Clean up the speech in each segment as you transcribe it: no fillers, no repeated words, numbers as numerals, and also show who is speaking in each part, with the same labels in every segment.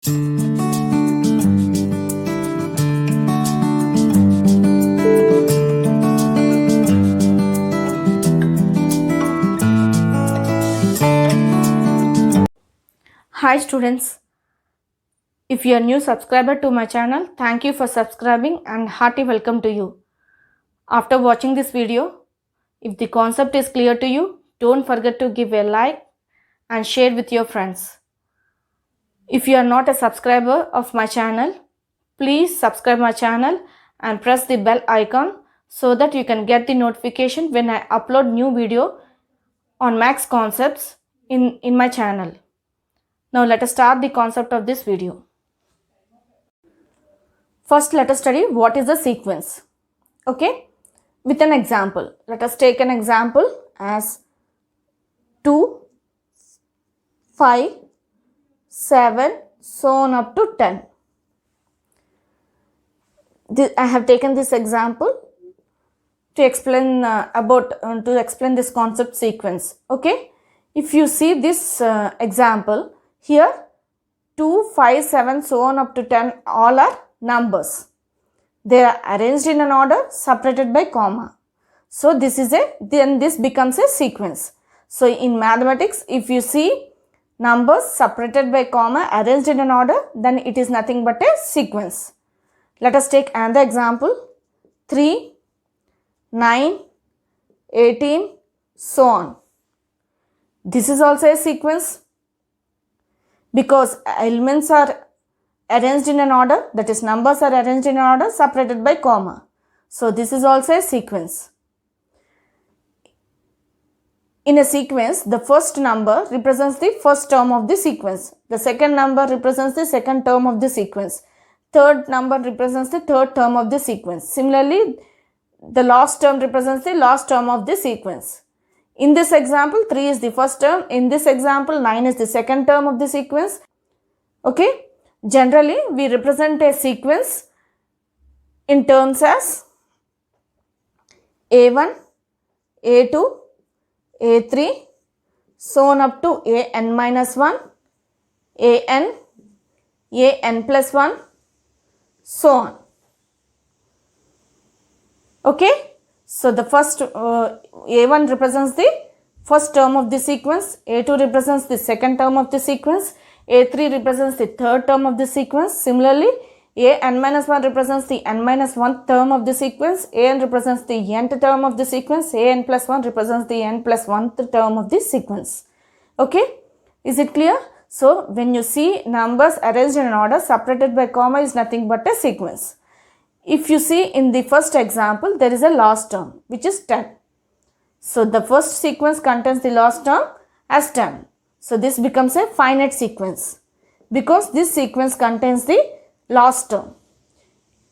Speaker 1: Hi students, if you are new subscriber to my channel, thank you for subscribing and hearty welcome to you. After watching this video, if the concept is clear to you, don't forget to give a like and share with your friends. If you are not a subscriber of my channel, please subscribe my channel and press the bell icon so that you can get the notification when I upload new video on max concepts in my channel. Now let us start the concept of this video. First, let us study what is the sequence. Okay, with an example. Let us take an example as 2, 5, 7, so on up to 10. I have taken this example to explain explain this concept sequence. Okay, if you see this example here, 2, 5, 7, so on up to 10 all are numbers. They are arranged in an order separated by comma. So this becomes a sequence. So in mathematics, if you see numbers separated by comma arranged in an order, then it is nothing but a sequence. Let us take another example. 3, 9, 18, so on. This is also a sequence because elements are arranged in an order, that is numbers are arranged in an order separated by comma. So this is also a sequence. In a sequence, the first number represents the first term of the sequence. The second number represents the second term of the sequence. Third number represents the third term of the sequence. Similarly, the last term represents the last term of the sequence. In this example, 3 is the first term. In this example, 9 is the second term of the sequence. Okay. Generally, we represent a sequence in terms as A1, A2, A3, so on up to AN minus 1, AN, AN plus 1, so on. Okay. So the first A1 represents the first term of the sequence, A2 represents the second term of the sequence, A3 represents the third term of the sequence. Similarly, AN minus 1 represents the n minus 1 term of the sequence, AN represents the nth term of the sequence, AN plus 1 represents the n plus 1th term of the sequence. Okay, is it clear? So, when you see numbers arranged in an order separated by comma is nothing but a sequence. If you see in the first example, there is a last term which is 10. So, the first sequence contains the last term as 10. So, this becomes a finite sequence because this sequence contains the last term.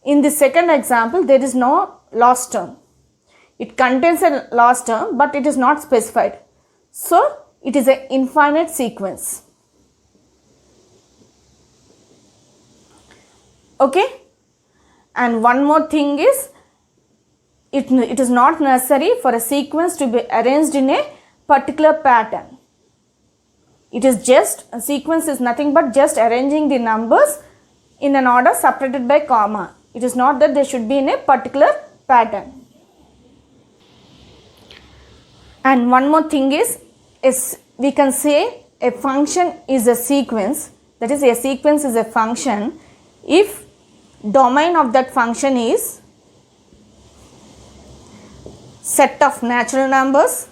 Speaker 1: In the second example, there is no last term. It contains a last term, but it is not specified. So, it is an infinite sequence. Okay. And one more thing is, it is not necessary for a sequence to be arranged in a particular pattern. It is just, a sequence is nothing but just arranging the numbers in an order separated by comma. It is not that they should be in a particular pattern. And one more thing is we can say a function is a sequence, that is a sequence is a function if domain of that function is set of natural numbers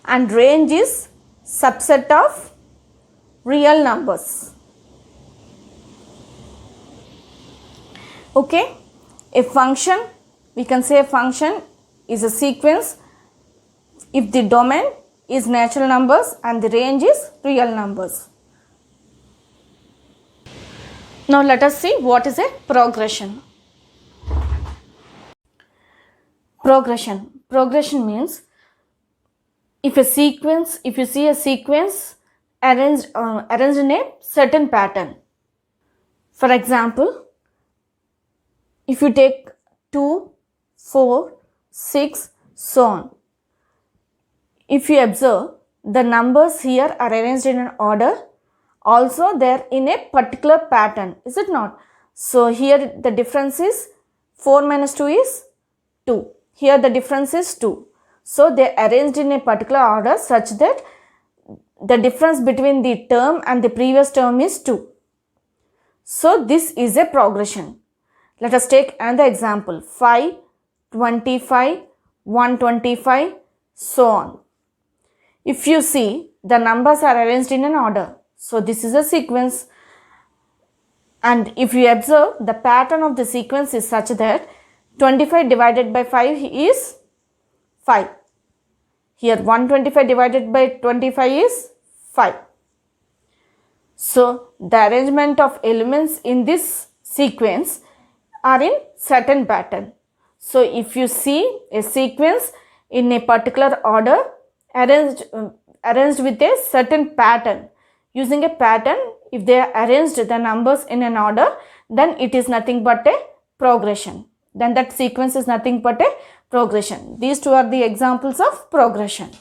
Speaker 1: and range is subset of real numbers. Okay, a function, we can say a function is a sequence if the domain is natural numbers and the range is real numbers. Now let us see what is a progression. Progression means if you see a sequence arranged in a certain pattern. For example, if you take 2, 4, 6, so on. If you observe, the numbers here are arranged in an order Also they are in a particular pattern, is it not? So here the difference is 4 minus 2 is 2. Here the difference is 2. So they are arranged in a particular order such that the difference between the term and the previous term is 2. So this is a progression. Let us take another example. 5, 25, 125, so on. If you see, the numbers are arranged in an order. So this is a sequence. And if you observe, the pattern of the sequence is such that 25 divided by 5 is 5. Here 125 divided by 25 is 5. So the arrangement of elements in this sequence are in certain pattern. So if you see a sequence in a particular order arranged with a certain pattern, using a pattern, if they are arranged the numbers in an order, then it is nothing but a progression. Then that sequence is nothing but a progression. These two are the examples of progression.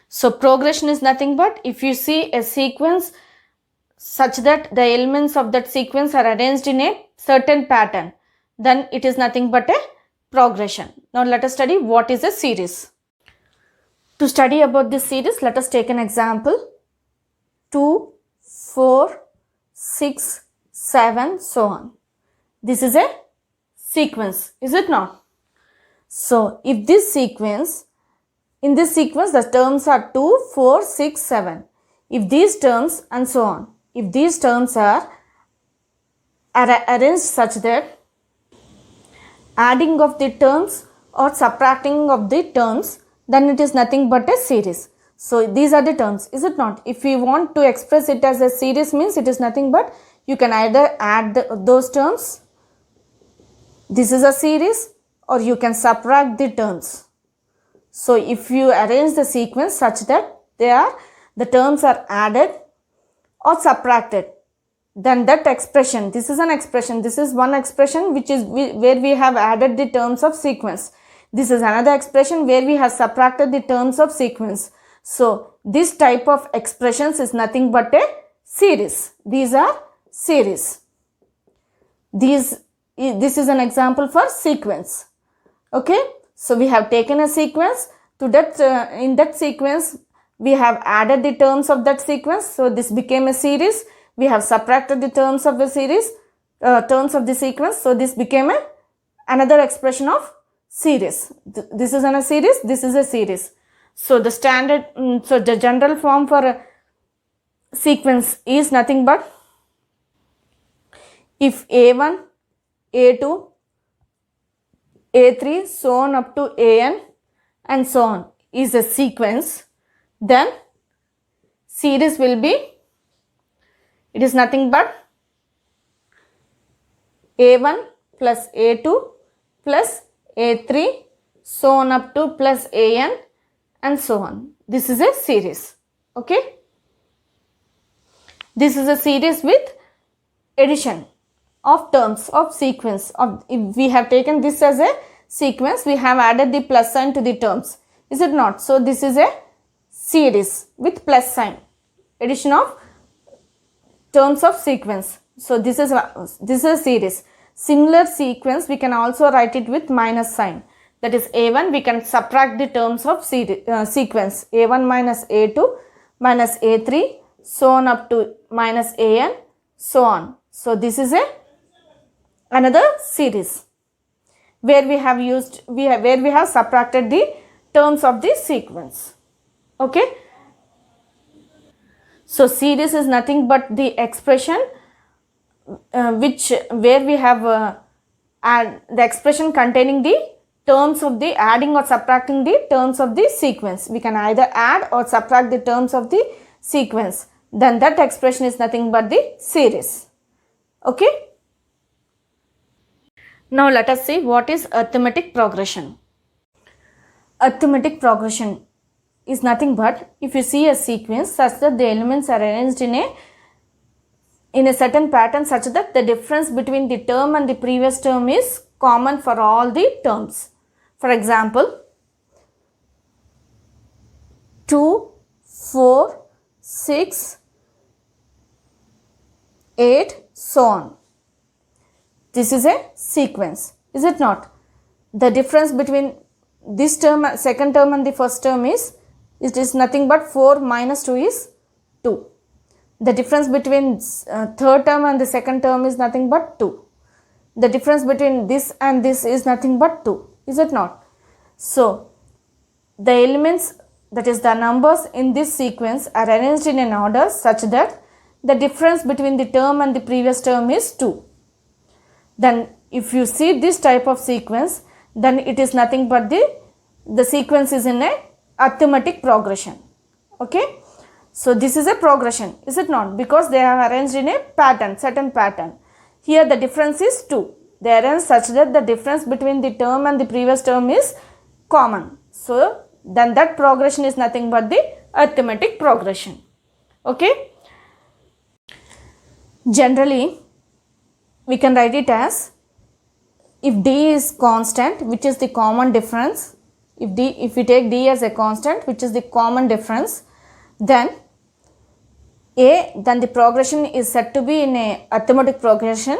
Speaker 1: So progression is nothing but if you see a sequence such that the elements of that sequence are arranged in a certain pattern, then it is nothing but a progression. Now let us study what is a series. To study about this series, let us take an example. 2, 4, 6, 7, so on. This is a sequence, is it not? So if this sequence, in this sequence the terms are 2, 4, 6, 7. If these terms and so on, if these terms are arranged such that adding of the terms or subtracting of the terms, then it is nothing but a series. So these are the terms, is it not? If we want to express it as a series, means it is nothing but you can either add those terms, this is a series, or you can subtract the terms. So if you arrange the sequence such that the terms are added or subtracted, then that expression, this is an expression, this is one expression which is where we have added the terms of sequence. This is another expression where we have subtracted the terms of sequence. So this type of expressions is nothing but a series. These are series. This is an example for sequence. Okay. So we have taken a sequence. To that in that sequence we have added the terms of that sequence. So this became a series. We have subtracted the terms of the series, terms of the sequence. So this became another expression of series. This is a series. This is a series. So the standard, so the general form for a sequence is nothing but if A1, A2, A3, so on up to AN and so on is a sequence, then series will be, it is nothing but A1 plus A2 plus A3, so on up to plus AN and so on. This is a series. Okay. This is a series with addition of terms of sequence. If we have taken this as a sequence, we have added the plus sign to the terms. Is it not? So this is a series with plus sign. Addition of terms of sequence. So this is a series. Similar sequence we can also write it with minus sign. That is A1, we can subtract the terms of sequence. A1 minus A2 minus A3, so on up to minus AN, so on. So this is another series where we have subtracted the terms of the sequence. Okay. So series is nothing but the expression where we have the expression containing the terms of the adding or subtracting the terms of the sequence. We can either add or subtract the terms of the sequence. Then that expression is nothing but the series. Okay. Now let us see what is arithmetic progression. Arithmetic progression is nothing but if you see a sequence such that the elements are arranged in a certain pattern such that the difference between the term and the previous term is common for all the terms. For example, 2, 4, 6, 8, so on. This is a sequence, is it not? The difference between this term, second term and the first term is, it is nothing but 4 minus 2 is 2. The difference between third term and the second term is nothing but 2. The difference between this and this is nothing but 2, is it not? So, the elements, that is the numbers in this sequence, are arranged in an order such that the difference between the term and the previous term is 2. Then if you see this type of sequence, then it is nothing but the sequence is in a arithmetic progression. Okay. So this is a progression, is it not? Because they are arranged in a pattern, certain pattern. Here the difference is 2. They are arranged such that the difference between the term and the previous term is common. So then that progression is nothing but the arithmetic progression. Okay. Generally, we can write it as, if d is constant, which is the common difference, if we take d as a constant, which is the common difference, then the progression is said to be in a arithmetic progression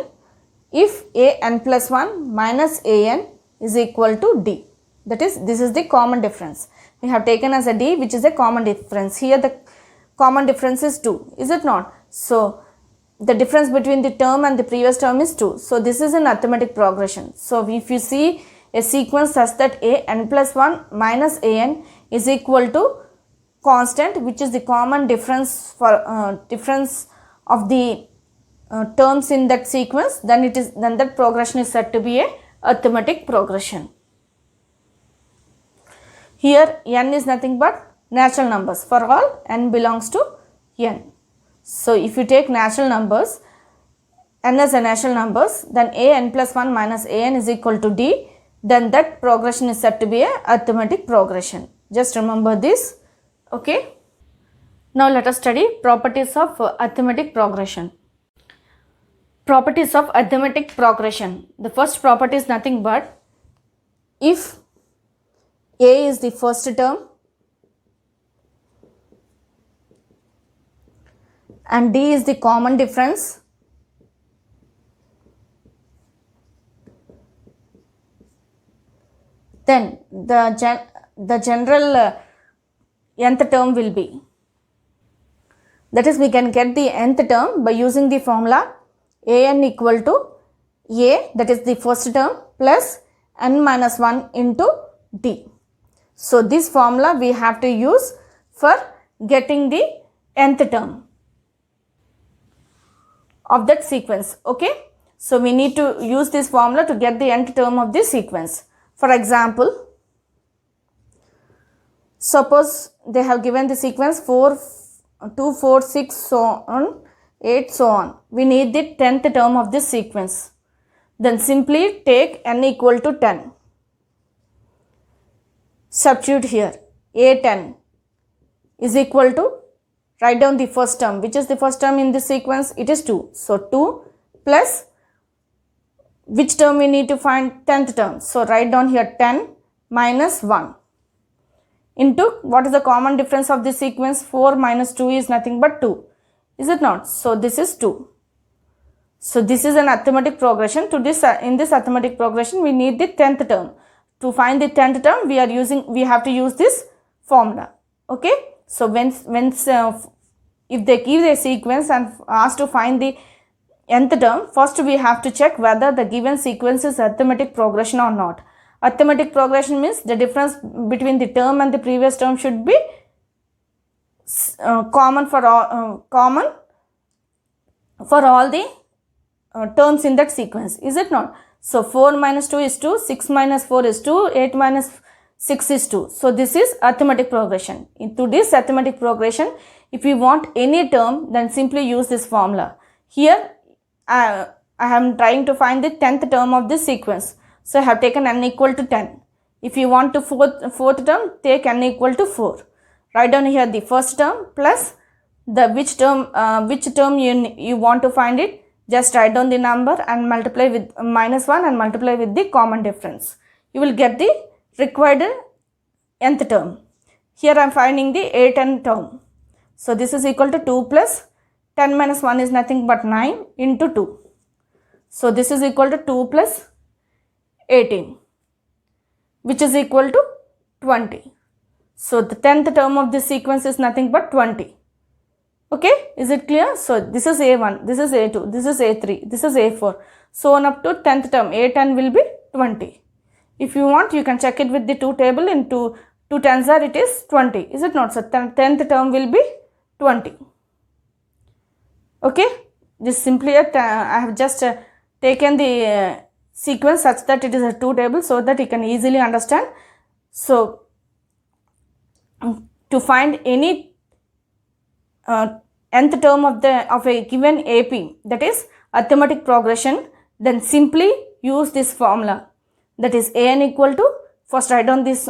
Speaker 1: if an plus 1 minus an is equal to d. That is, this is the common difference. We have taken as a d, which is a common difference. Here the common difference is 2, is it not? So the difference between the term and the previous term is 2. So this is an arithmetic progression. So if you see a sequence such that an plus 1 minus an is equal to constant, which is the common difference for difference of the terms in that sequence, then that progression is said to be a arithmetic progression. Here n is nothing but natural numbers. For all n belongs to n. So if you take natural numbers, n as a natural numbers, then n plus 1 minus an is equal to d, then that progression is said to be a arithmetic progression. Just remember this. Okay. Now let us study properties of arithmetic progression. Properties of arithmetic progression. The first property is nothing but, if a is the first term and d is the common difference, then the general nth term will be, that is, we can get the nth term by using the formula an equal to a, that is the first term, plus n minus 1 into d. So this formula we have to use for getting the nth term of that sequence. Okay. So we need to use this formula to get the nth term of this sequence. For example, suppose they have given the sequence 4, 2, 4, 6, so on, 8, so on. We need the 10th term of this sequence. Then simply take n equal to 10. Substitute here. A10 is equal to, write down the first term. Which is the first term in this sequence? It is 2. So 2 plus, which term we need to find? 10th term. So write down here 10 minus 1 into, what is the common difference of this sequence? 4 minus 2 is nothing but 2. Is it not? So this is 2. So this is an arithmetic progression. To this, in this arithmetic progression, we need the 10th term. To find the 10th term, we have to use this formula. Okay. So if they give a sequence and ask to find the nth term, first we have to check whether the given sequence is arithmetic progression or not. Arithmetic progression means the difference between the term and the previous term should be common for all the terms in that sequence. Is it not? So 4 minus 2 is 2, 6 minus 4 is 2, 8 minus 6 is 2. So this is arithmetic progression. Into this arithmetic progression, if you want any term, then simply use this formula. Here I am trying to find the 10th term of this sequence. So I have taken n equal to 10. If you want to fourth term, take n equal to 4. Write down here the first term plus the which term you want to find it. Just write down the number and multiply with minus 1 and multiply with the common difference. You will get the required nth term. Here I am finding the 8th term. So this is equal to 2 plus 10 minus 1 is nothing but 9 into 2. So this is equal to 2 plus 18, which is equal to 20. So the 10th term of this sequence is nothing but 20. Okay, is it clear? So this is A1, this is A2, this is A3, this is A4. So on up to 10th term, A10 will be 20. If you want, you can check it with the 2 table. In 2 tens are it is 20. Is it not? So 10th term will be 20. Okay, this simply I have just taken the sequence such that it is a 2 table so that you can easily understand. So to find any nth term of a given AP, that is arithmetic progression, then simply use this formula, that is an equal to, first write down this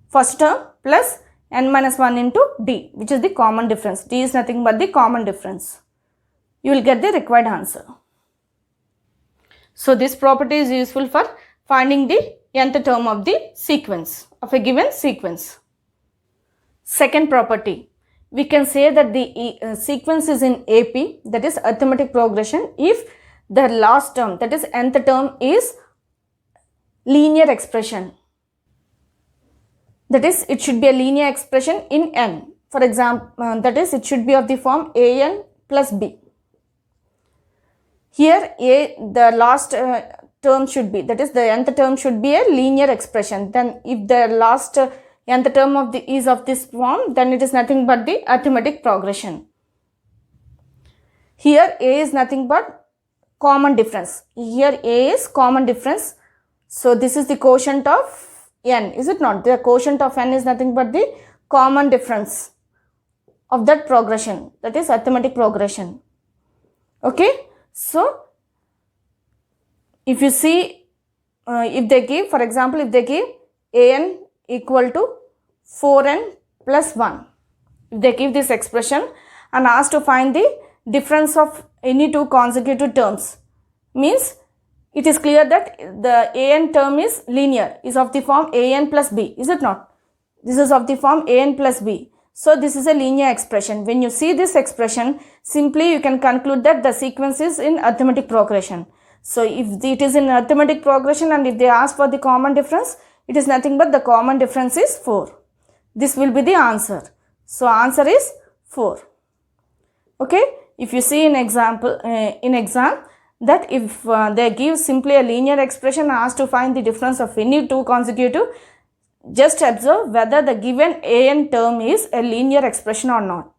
Speaker 1: first term plus n minus 1 into d, which is the common difference. D is nothing but the common difference. You will get the required answer. So this property is useful for finding the nth term of the sequence of a given sequence. Second property, we can say that the sequence is in AP, that is arithmetic progression, if the last term, that is nth term, is linear expression. That is, it should be a linear expression in n. For example, that is, it should be of the form an plus b. Here the last term should be, that is the nth term should be a linear expression. Then if the last nth term of is of this form, then it is nothing but the arithmetic progression. Here a is nothing but common difference. Here a is common difference. So this is the quotient of n, is it not? The quotient of n is nothing but the common difference of that progression, that is arithmetic progression. Okay, so if you see, if they give, for example, if they give an equal to 4n plus 1, if they give this expression and ask to find the difference of any two consecutive terms, means it is clear that the an term is linear, is of the form an plus b, is it not? This is of the form an plus b. So this is a linear expression. When you see this expression, simply you can conclude that the sequence is in arithmetic progression. So if it is in arithmetic progression and if they ask for the common difference, it is nothing but the common difference is 4. This will be the answer. So answer is 4. Okay, if you see in example, in exam, that if they give simply a linear expression and ask to find the difference of any two consecutive, just observe whether the given an term is a linear expression or not.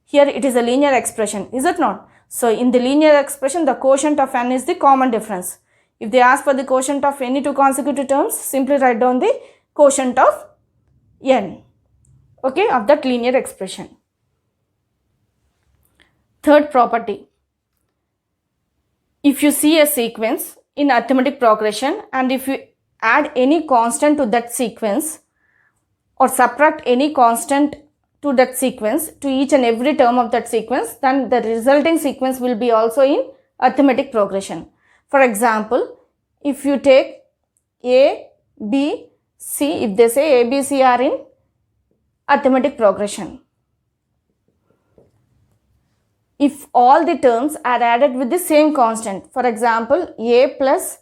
Speaker 1: Here it is a linear expression, is it not? So in the linear expression, the quotient of n is the common difference. If they ask for the quotient of any two consecutive terms, simply write down the quotient of n, okay, of that linear expression. Third property, if you see a sequence in arithmetic progression and if you add any constant to that sequence or subtract any constant to that sequence, to each and every term of that sequence, then the resulting sequence will be also in arithmetic progression. For example, if you take A, B, C, if they say A, B, C are in arithmetic progression, if all the terms are added with the same constant, for example, A plus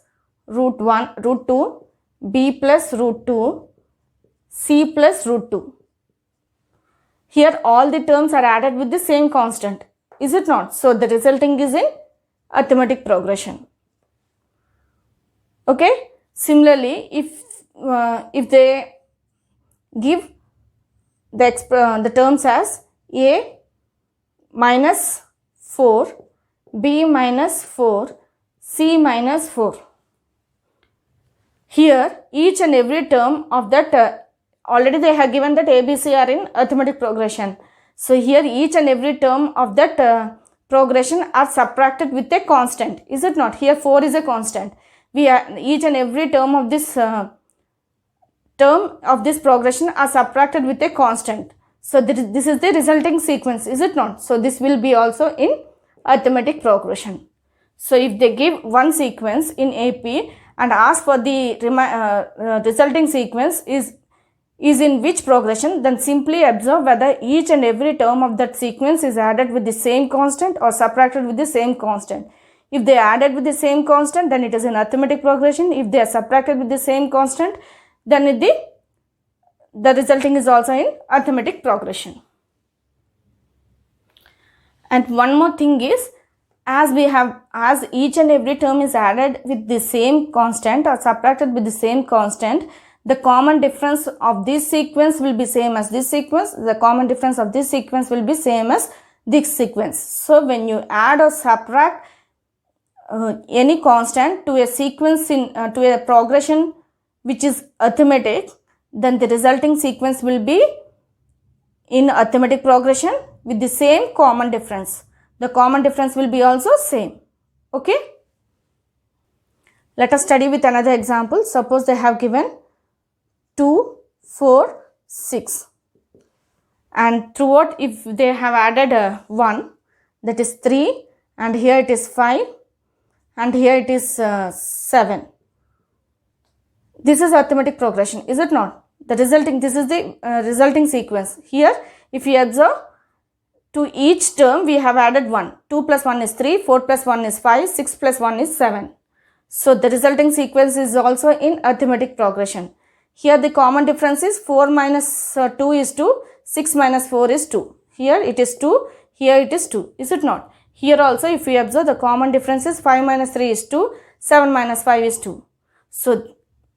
Speaker 1: root 2, B plus root 2, C plus root 2. Here all the terms are added with the same constant, is it not? So the resulting is in arithmetic progression. Okay. Similarly, if they give the terms as A minus 4, B minus 4, C minus 4. Here each and every term of that already they have given that A, B, C are in arithmetic progression. So here each and every term of that progression are subtracted with a constant, is it not? Here 4 is a constant. We are each and every term of this progression are subtracted with a constant. So this is the resulting sequence, is it not? So this will be also in arithmetic progression. So if they give one sequence in AP and ask for the resulting sequence is is in which progression, then simply observe whether each and every term of that sequence is added with the same constant or subtracted with the same constant. If they are added with the same constant, then it is an arithmetic progression. If they are subtracted with the same constant, then the resulting is also in arithmetic progression. And one more thing is, as each and every term is added with the same constant or subtracted with the same constant, the common difference of this sequence will be same as this sequence. The common difference of this sequence will be same as this sequence. So when you add or subtract any constant to a sequence to a progression which is arithmetic, then the resulting sequence will be in arithmetic progression with the same common difference. The common difference will be also same. Okay. Let us study with another example. Suppose they have given 2, 4, 6. And throughout, if they have added 1, that is 3, and here it is 5, and here it is 7. This is arithmetic progression, is it not? This is the resulting sequence. Here, if you observe, to each term we have added 1. 2 plus 1 is 3, 4 plus 1 is 5, 6 plus 1 is 7. So the resulting sequence is also in arithmetic progression. Here the common difference is 4 minus 2 is 2, 6 minus 4 is 2. Here it is 2, here it is 2, is it not? Here also, if we observe, the common difference is 5 minus 3 is 2, 7 minus 5 is 2.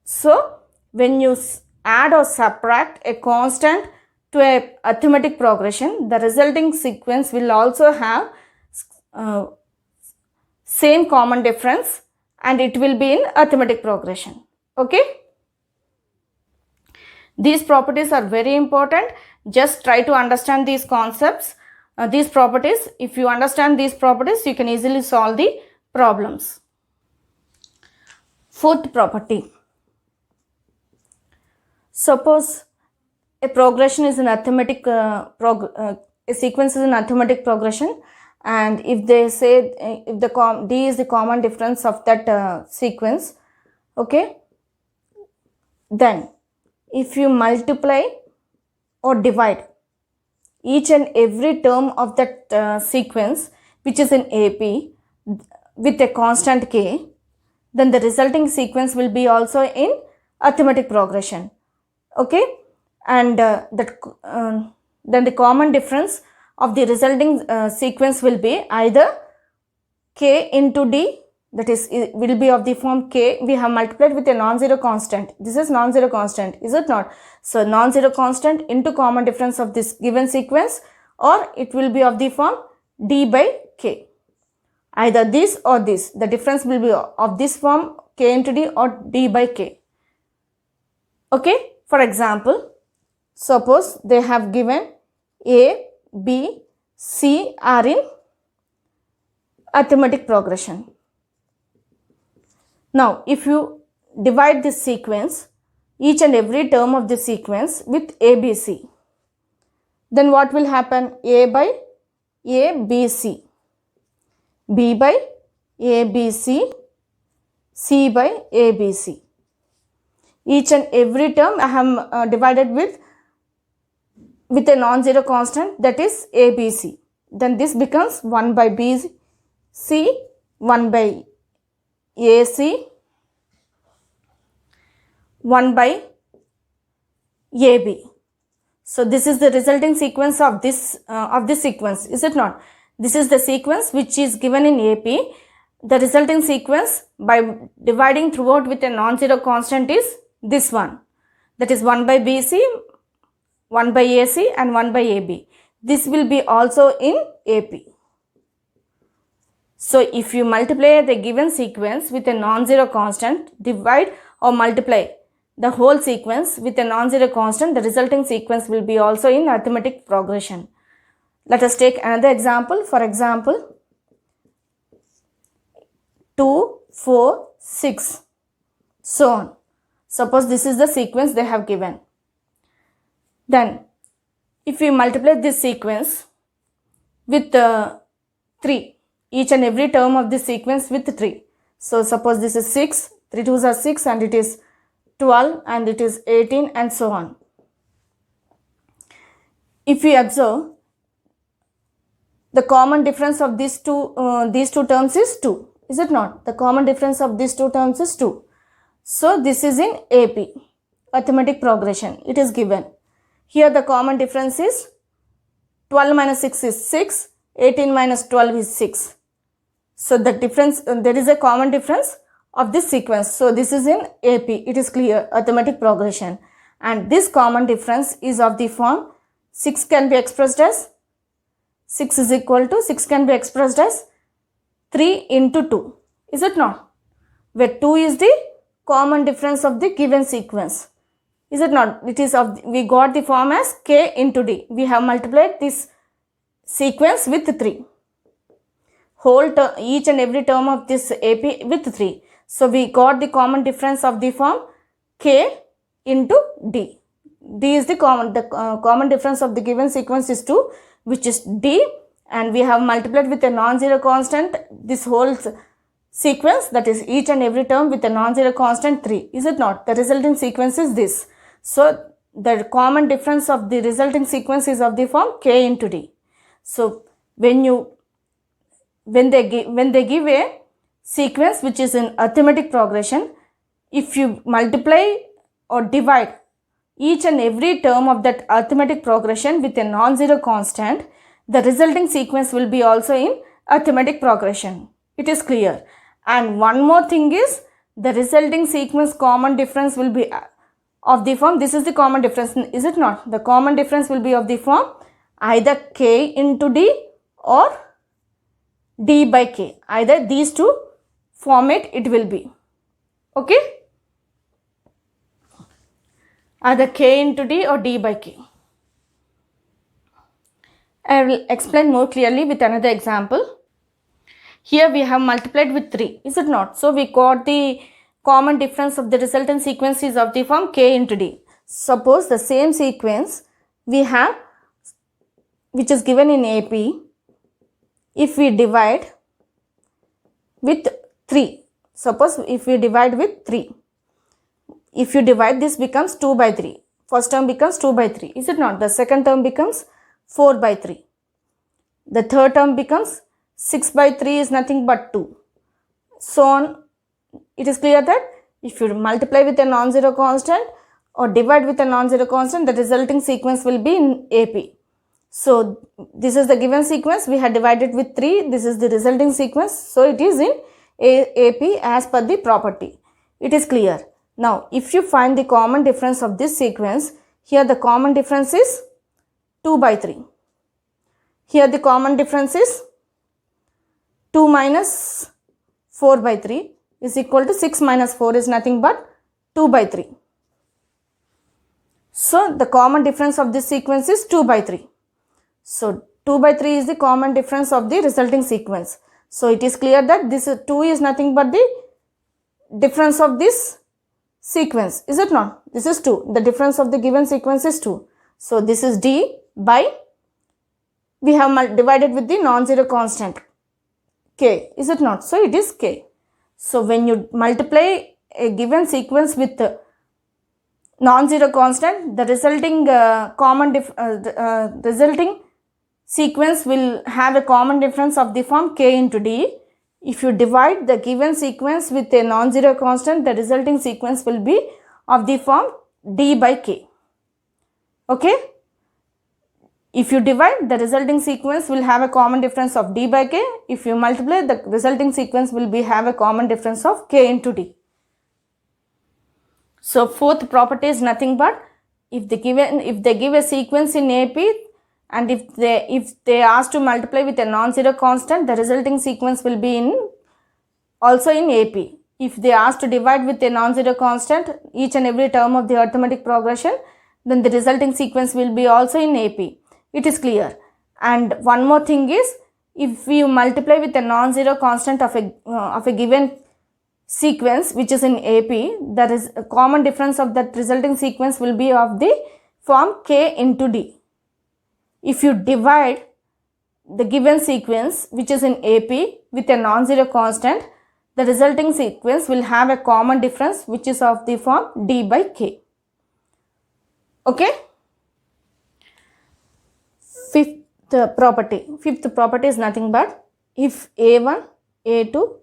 Speaker 1: So when you add or subtract a constant to a arithmetic progression, the resulting sequence will also have same common difference and it will be in arithmetic progression. Okay. These properties are very important. Just try to understand these concepts, these properties. If you understand these properties, you can easily solve the problems. Fourth property. Suppose a progression is an arithmetic, a sequence is an arithmetic progression, and if they say if the D is the common difference of that sequence, okay, then if you multiply or divide each and every term of that sequence which is in AP with a constant K, then the resulting sequence will be also in arithmetic progression. Okay, and then the common difference of the resulting sequence will be either K into D, that is, it will be of the form K. We have multiplied with a non-zero constant. This is non-zero constant, is it not? So non-zero constant into common difference of this given sequence, or it will be of the form D by K. Either this or this. The difference will be of this form K into D or D by K. Okay. For example, suppose they have given A, B, C are in arithmetic progression. Now, if you divide this sequence, each and every term of the sequence with ABC, then what will happen? A by ABC, B by ABC, C by ABC. Each and every term I have divided with a non-zero constant, that is ABC. Then this becomes 1 by BC, 1 by AC, 1 by AB. So this is the resulting sequence of this sequence, is it not? This is the sequence which is given in AP. The resulting sequence by dividing throughout with a non-zero constant is this one, that is 1 by BC, 1 by AC and 1 by AB. This will be also in AP. So if you multiply the given sequence with a non-zero constant, divide or multiply the whole sequence with a non-zero constant, the resulting sequence will be also in arithmetic progression. Let us take another example. For example, 2, 4, 6, so on. Suppose this is the sequence they have given. Then, if we multiply this sequence with 3, each and every term of this sequence with 3. So, suppose this is 6, 3 2s are 6 and it is 12 and it is 18 and so on. if we observe, the common difference of these two terms is 2. Is it not? The common difference of these two terms is 2. So this is in AP, arithmetic progression. It is given. Here the common difference is 12 minus 6 is 6, 18 minus 12 is 6. So the difference, there is a common difference of this sequence. So this is in AP. It is clear, arithmetic progression. And this common difference is of the form 6 can be expressed as 6 is equal to 6 can be expressed as 3 into 2. Is it not? Where 2 is the common difference of the given sequence. Is it not? It is of, we got the form as k into d. We have multiplied this sequence with 3. Each and every term of this AP with 3. So we got the common difference of the form k into d. D is the common difference of the given sequence is 2, which is d, and we have multiplied with a non-zero constant this whole sequence, that is each and every term with a non-zero constant 3. Is it not? The resulting sequence is this. So the common difference of the resulting sequence is of the form k into d. So when they give a sequence which is in arithmetic progression, if you multiply or divide each and every term of that arithmetic progression with a non-zero constant, the resulting sequence will be also in arithmetic progression. It is clear. And one more thing is, the resulting sequence common difference will be of the form, this is the common difference, is it not? The common difference will be of the form either k into d or d by k. Either these two format it will be. Okay? Either k into d or d by k. I will explain more clearly with another example. Here we have multiplied with 3. Is it not? So we got the common difference of the resultant sequence is of the form k into d. Suppose the same sequence we have, which is given in AP, if we divide with 3. Suppose if we divide with 3. If you divide, this becomes 2 by 3. First term becomes 2 by 3. Is it not? The second term becomes 4 by 3. The third term becomes 6 by 3 is nothing but 2. So on. It is clear that if you multiply with a non-zero constant or divide with a non-zero constant, the resulting sequence will be in AP. So this is the given sequence. We had divided with 3. This is the resulting sequence. So it is in AP as per the property. It is clear. Now if you find the common difference of this sequence, here the common difference is 2 by 3. Here the common difference is 2 minus 4 by 3 is equal to 6 minus 4 is nothing but 2 by 3. So the common difference of this sequence is 2 by 3. So 2 by 3 is the common difference of the resulting sequence. So it is clear that this 2 is nothing but the difference of this sequence. Is it not? This is 2. The difference of the given sequence is 2. So this is d by, we have divided with the non-zero constant k. Is it not? So it is k. So when you multiply a given sequence with non-zero constant, the resulting resulting sequence will have a common difference of the form k into d. If you divide the given sequence with a non-zero constant, the resulting sequence will be of the form d by k. Okay? If you divide, the resulting sequence will have a common difference of d by k. If you multiply, the resulting sequence will have a common difference of k into d. So fourth property is nothing but, if they give a sequence in AP, and if they ask to multiply with a non-zero constant, the resulting sequence will be also in AP. If they ask to divide with a non-zero constant each and every term of the arithmetic progression, then the resulting sequence will be also in AP. It is clear. And one more thing is, if you multiply with a non-zero constant of a given sequence which is in AP, there is a common difference of that resulting sequence will be of the form k into d. If you divide the given sequence which is in AP with a non-zero constant, the resulting sequence will have a common difference which is of the form d by k. Okay? Fifth property is nothing but if a1, a2,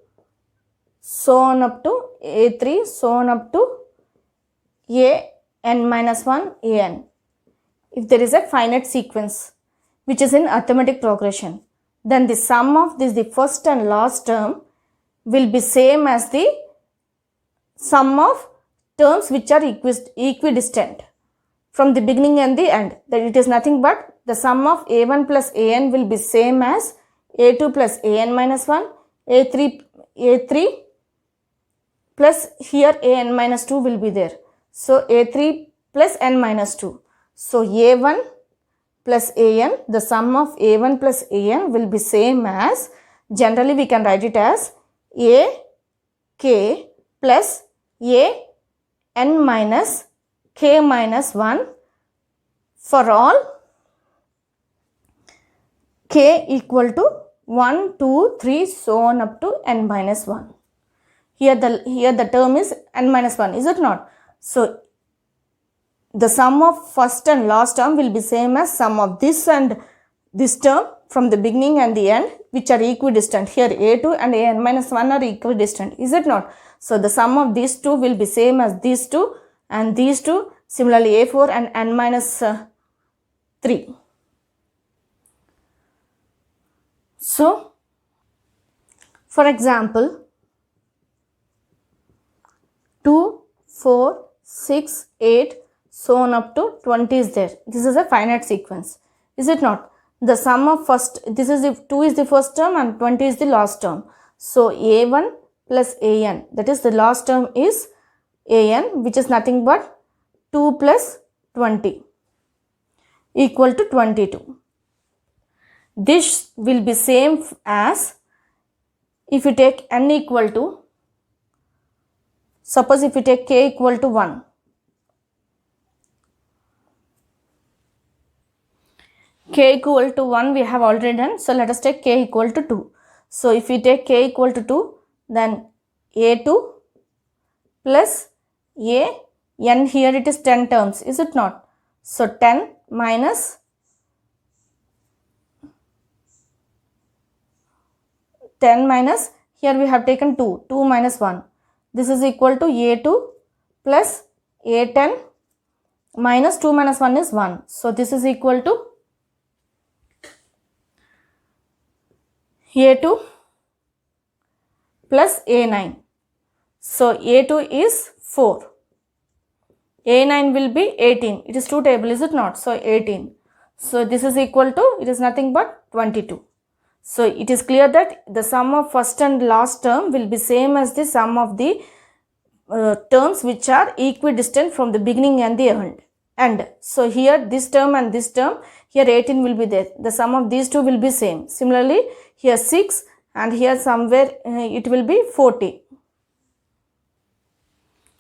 Speaker 1: so on up to a3, so on up to an minus 1 an. If there is a finite sequence which is in arithmetic progression, then the sum of the first and last term will be same as the sum of terms which are equidistant from the beginning and the end. That it is nothing but the sum of a1 plus an will be same as a2 plus an minus 1, a3 plus here an minus 2 will be there. So a3 plus n minus 2. So a1 plus an, the sum of a1 plus an will be same as, generally we can write it as a k plus a n minus k minus 1 for all k equal to 1, 2, 3, so on up to n minus 1. Here the term is n minus 1, is it not? So the sum of first and last term will be same as sum of this and this term from the beginning and the end, which are equidistant. Here a2 and an minus 1 are equidistant, is it not? So the sum of these two will be same as these two and these two. Similarly a4 and n minus 3. So for example, 2, 4, 6, 8, so on up to 20 is there. This is a finite sequence, is it not? The sum of first, this is if 2 is the first term and 20 is the last term. So a1 plus an, that is the last term is an, which is nothing but 2 plus 20 equal to 22. This will be same as if you take n equal to, suppose if you take k equal to 1. K equal to 1 we have already done. So let us take k equal to 2. So if we take k equal to 2, then a2 plus a n, here it is 10 terms, is it not? So 10 minus 10 minus, here we have taken 2, 2 minus 1. This is equal to a2 plus a10 minus 2 minus 1 is 1. So this is equal to a2 plus a9. So a2 is 4. a9 will be 18. It is 2 table, is it not? So 18. So this is equal to, it is nothing but 22. So it is clear that the sum of first and last term will be same as the sum of the terms which are equidistant from the beginning and the end. So here this term and this term, here 18 will be there. The sum of these two will be same. Similarly, here 6 and here somewhere it will be 40.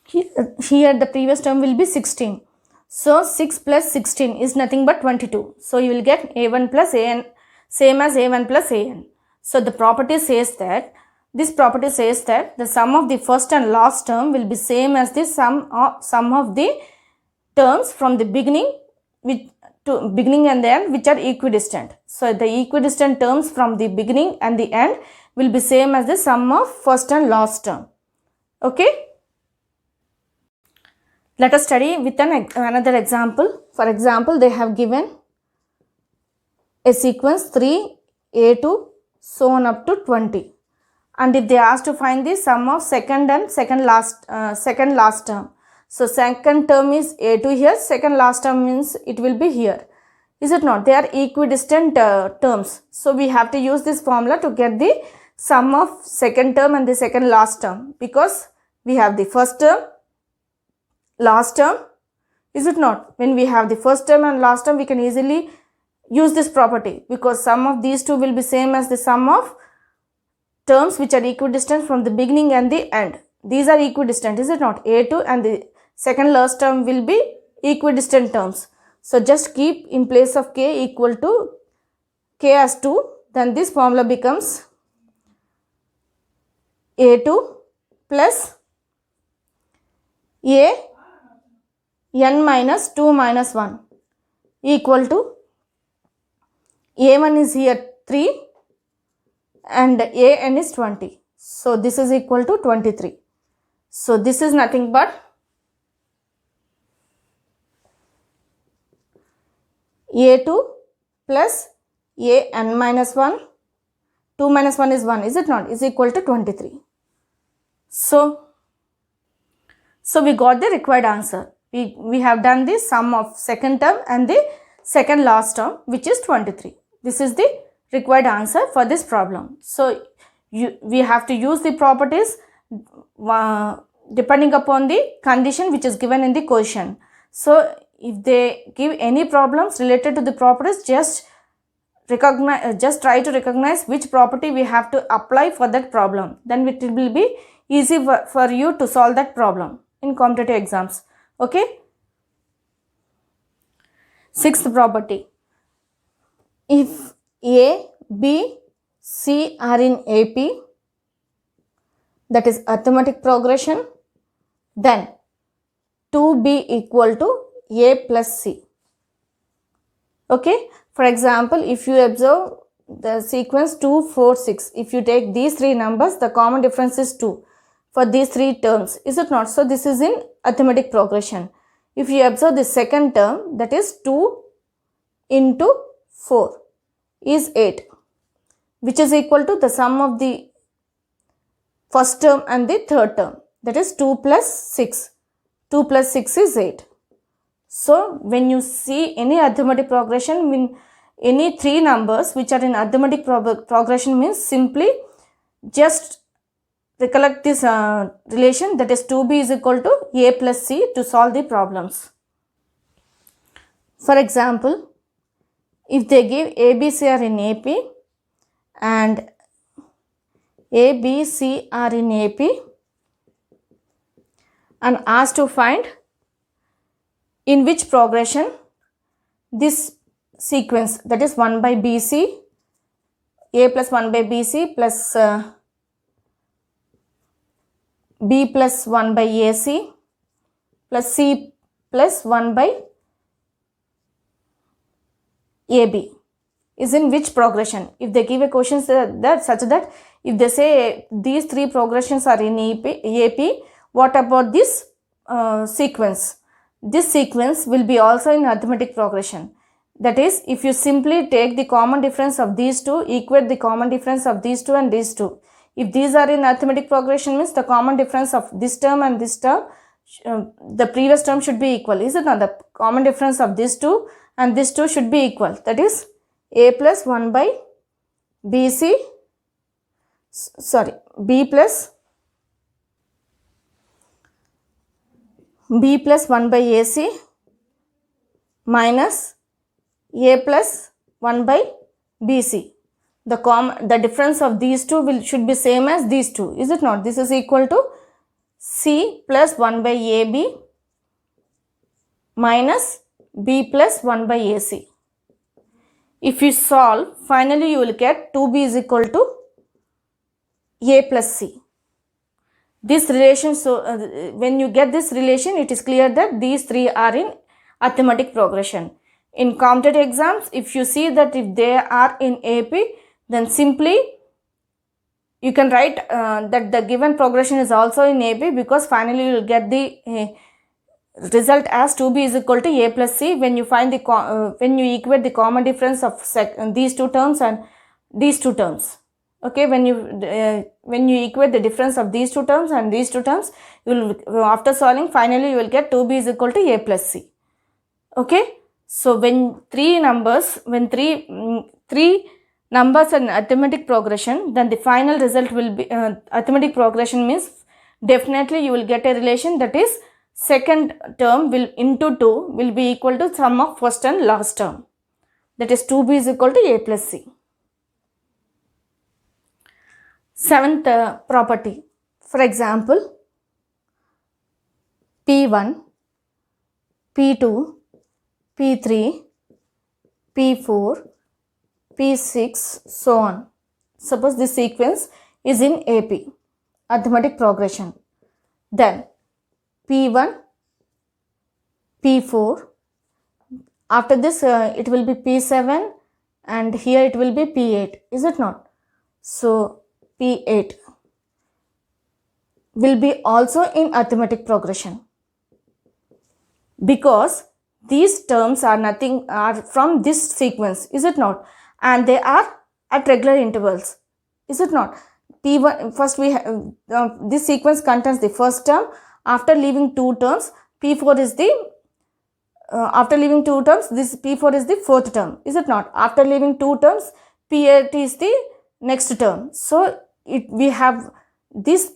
Speaker 1: Here the previous term will be 16. So 6 plus 16 is nothing but 22. So you will get a1 plus an same as a1 plus an. So the property says that, this property says that the sum of the first and last term will be same as the sum of the terms from the beginning and the end which are equidistant. So the equidistant terms from the beginning and the end will be same as the sum of first and last term. Okay. Let us study with another example. For example, they have given a sequence 3, a2, so on up to 20. And if they ask to find the sum of second last term. So second term is a2 here, second last term means it will be here. Is it not? They are equidistant terms. So we have to use this formula to get the sum of second term and the second last term, because we have the first term, last term, is it not? When we have the first term and last term, we can easily use this property, because sum of these two will be same as the sum of terms which are equidistant from the beginning and the end. These are equidistant, is it not? a2 and the second last term will be equidistant terms. So just keep in place of k equal to k as 2, then this formula becomes a2 plus a n minus 2 minus 1 equal to A1 is here 3 and AN is 20. So this is equal to 23. So this is nothing but A2 plus AN minus 1. 2 minus 1 is 1, is it not? Is equal to 23. So we got the required answer. We have done the sum of second term and the second last term, which is 23. This is the required answer for this problem. So we have to use the properties depending upon the condition which is given in the question. So if they give any problems related to the properties, just try to recognize which property we have to apply for that problem. Then it will be easy for you to solve that problem in competitive exams. Okay. Sixth property. If A, B, C are in AP, that is arithmetic progression, then 2B equal to A plus C. Okay. For example, if you observe the sequence 2, 4, 6, if you take these three numbers, the common difference is 2 for these three terms, is it not? So this is in arithmetic progression. If you observe the second term, that is 2 into 4 is 8, which is equal to the sum of the first term and the third term, that is 2 plus 6. 2 plus 6 is 8. So when you see any arithmetic progression, when any three numbers which are in arithmetic progression, means simply just recollect this relation, that is 2B is equal to A plus C to solve the problems. For example, if they give ABC are in AP and ABC are in AP and asked to find in which progression this sequence, that is 1 by BC, A plus 1 by BC plus B plus 1 by AC plus C plus 1 by AB is in which progression. If they give a question that such that if they say these three progressions are in AP, what about this sequence? This sequence will be also in arithmetic progression. That is, if you simply take the common difference of these two, equate the common difference of these two and these two. If these are in arithmetic progression, means the common difference of this term and this term, the previous term should be equal. Is it not? The common difference of these two and this two should be equal. That is A plus 1 by BC, B plus 1 by AC minus A plus 1 by BC. The difference of these two should be same as these two, is it not? This is equal to C plus 1 by AB minus B plus 1 by AC. If you solve, finally you will get 2B is equal to A plus C. This relation, when you get this relation, it is clear that these three are in arithmetic progression. In competitive exams, if you see that if they are in AP, then simply you can write that the given progression is also in AP, because finally you will get the result as 2B is equal to A plus C when you find the when you equate the common difference of these two terms and these two terms. Okay, when you equate the difference of these two terms and these two terms, you will, after solving, finally you will get 2B is equal to A plus C. Okay, so when three numbers are in arithmetic progression, then the final result will be arithmetic progression means definitely you will get a relation, that is second term will into 2 will be equal to sum of first and last term, that is 2B is equal to A plus C. Seventh property. For example, P1, P2, P3, P4, P6, so on. Suppose this sequence is in AP, arithmetic progression. Then P1, P4, after this it will be P7 and here it will be P8, is it not? So P8 will be also in arithmetic progression, because these terms are from this sequence, is it not? And they are at regular intervals, is it not? P1 first we have this sequence contains the first term. After leaving two terms, P4 is the after leaving two terms, this P4 is the fourth term, is it not? After leaving two terms, P8 is the next term. So we have this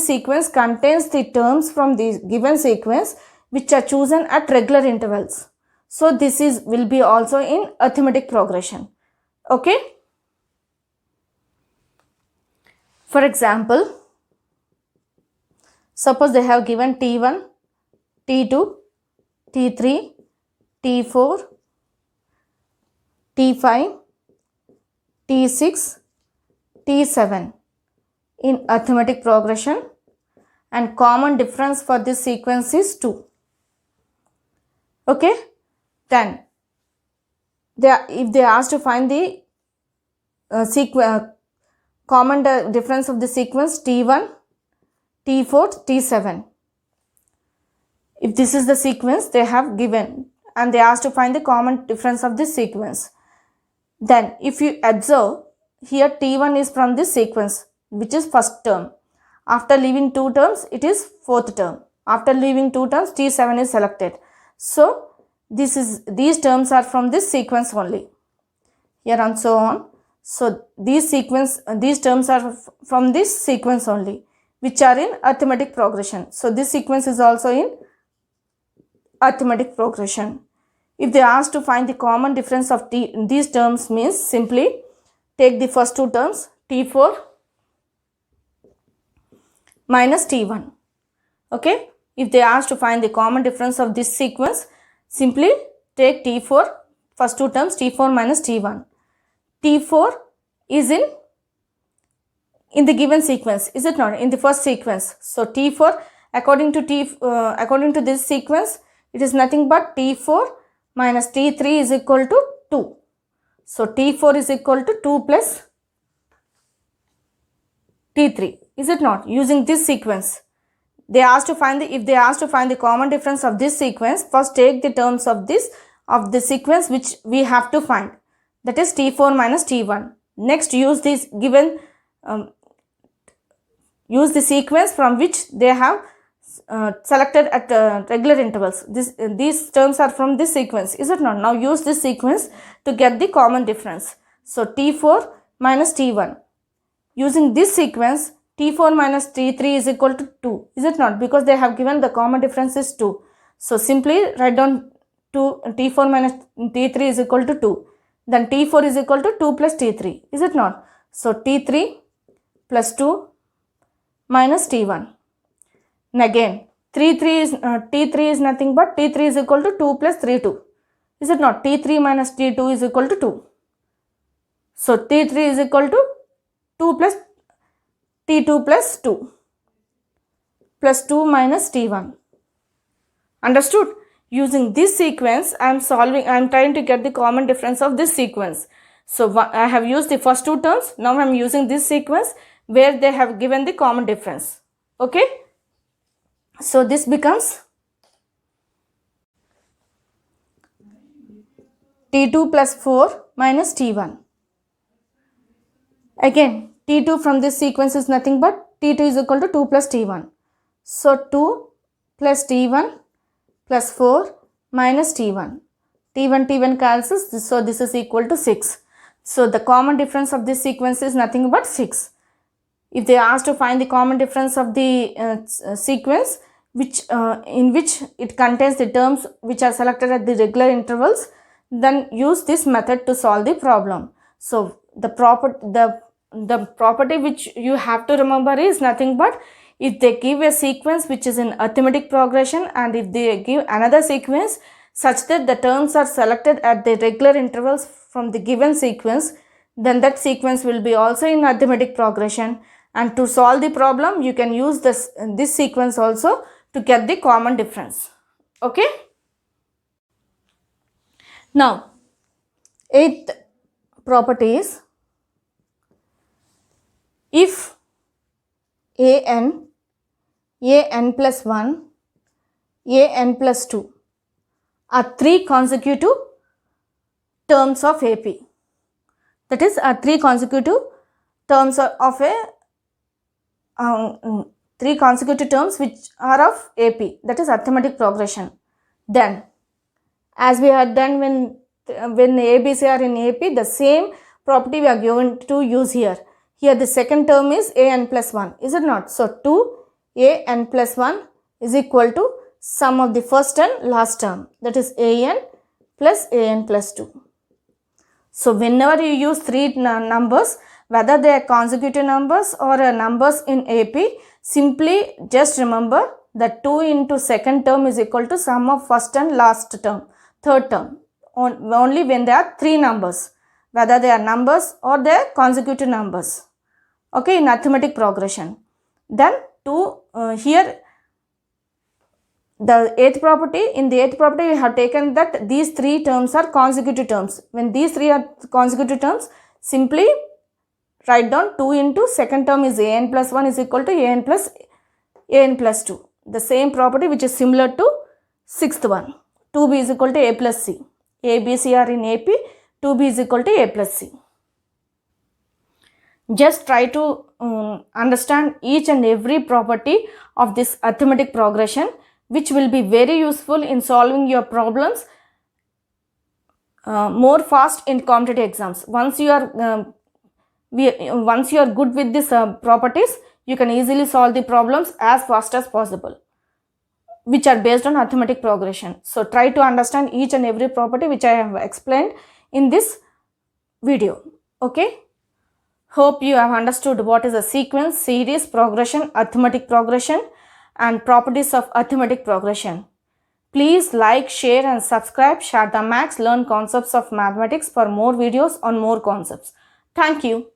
Speaker 1: sequence contains the terms from the given sequence which are chosen at regular intervals. So this will be also in arithmetic progression. Okay. For example, suppose they have given T1, T2, T3, T4, T5, T6, T7 in arithmetic progression, and common difference for this sequence is 2. Okay. Then if they are asked to find the common difference of the sequence T1, T4, T7. If this is the sequence they have given and they asked to find the common difference of this sequence, then if you observe here, T1 is from this sequence which is first term. After leaving two terms, it is fourth term. After leaving two terms, T7 is selected. So these terms are from this sequence only. Here and so on. So these terms are from this sequence only, which are in arithmetic progression. So this sequence is also in arithmetic progression. If they ask to find the common difference of these terms, means simply take the first two terms, T4 minus T1. Okay. If they ask to find the common difference of this sequence, simply take T4, first two terms, T4 minus T1. T4 is in the given sequence, is it not? In the first sequence. So T4 according to this sequence, it is nothing but T4 minus T3 is equal to 2. So T4 is equal to 2 plus T3, is it not? Using this sequence, if they ask to find the common difference of this sequence, first take the terms of the sequence which we have to find, that is T4 minus T1. Next, use this given use the sequence from which they have selected at regular intervals. These terms are from this sequence, is it not? Now use this sequence to get the common difference. So T4 minus T1. Using this sequence, T4 minus T3 is equal to 2, is it not? Because they have given the common difference is 2. So simply write down T4 minus T3 is equal to 2. Then T4 is equal to 2 plus T3, is it not? So T3 plus 2 minus T1. And again, T3 is nothing but T3 is equal to 2 plus 3, 2. Is it not? T3 minus T2 is equal to 2. So T3 is equal to 2 plus T2 plus 2 plus 2 minus T1. Understood? Using this sequence, I am trying to get the common difference of this sequence. So I have used the first two terms. Now I am using this sequence where they have given the common difference. Okay. So this becomes T2 plus 4 minus T1. Again, T2 from this sequence is nothing but T2 is equal to 2 plus T1. So 2 plus T1 plus 4 minus T1. T1 cancels, so this is equal to 6. So the common difference of this sequence is nothing but 6. If they ask to find the common difference of the sequence in which it contains the terms which are selected at the regular intervals, then use this method to solve the problem. So the property which you have to remember is nothing but if they give a sequence which is in arithmetic progression and if they give another sequence such that the terms are selected at the regular intervals from the given sequence, then that sequence will be also in arithmetic progression, and to solve the problem you can use this sequence also to get the common difference. Okay. Now 8th property is if an plus 1, an plus 2 are 3 consecutive terms of AP. That is, are 3 consecutive terms of a 3 consecutive terms which are of AP, that is arithmetic progression. Then, as we had done when ABC are in AP, the same property we are going to use here. Here the second term is an plus 1, is it not? So 2an plus 1 is equal to sum of the first and last term, that is an plus 2. So whenever you use 3 numbers, whether they are consecutive numbers or numbers in AP, simply just remember that 2 into second term is equal to sum of first and last term, third term, only when there are 3 numbers, whether they are numbers or they are consecutive numbers. Okay, in arithmetic progression. Then here the eighth property, in the eighth property we have taken that these 3 terms are consecutive terms. When these 3 are consecutive terms, simply write down 2 into second term is an plus 1 is equal to an plus 2. The same property which is similar to sixth one. 2b is equal to a plus c. A, B, C are in AP, 2b is equal to a plus c. Just try to understand each and every property of this arithmetic progression, which will be very useful in solving your problems more fast in competitive exams. Once you are good with these properties, you can easily solve the problems as fast as possible, which are based on arithmetic progression. So try to understand each and every property which I have explained in this video. Okay. Hope you have understood what is a sequence, series, progression, arithmetic progression and properties of arithmetic progression. Please like, share and subscribe Sharda Max Learn Concepts of Mathematics for more videos on more concepts. Thank you.